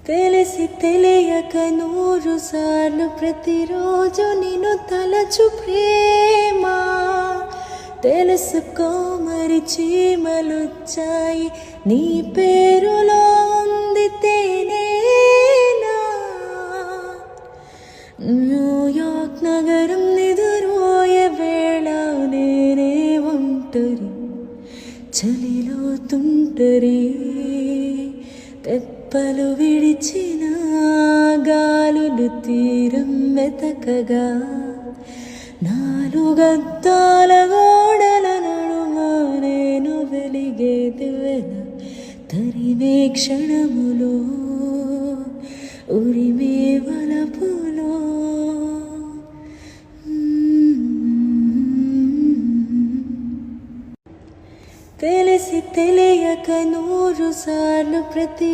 తెలిసి తెలియక 100 సార్లు ప్రతిరోజు నిన్ను తలచు ప్రేమ తెలుసుకో మరి చీమలొచ్చాయి నీ పేరులో ఉంది తేనేనా న్యూయార్క్ నగరం నిదురోయే వేళ నేనే ఒంటరి చలిలో తుంటరి తెప్పలు విడిచిన గాలులు తీరం వెతకగా 4 గద్దాల గోడల నడుమ నేను వెలిగే దివ్వెల తరిమే క్షణములో ఉరిమే వలపులో తెలిసి తెలియక 100 సార్లు ప్రతి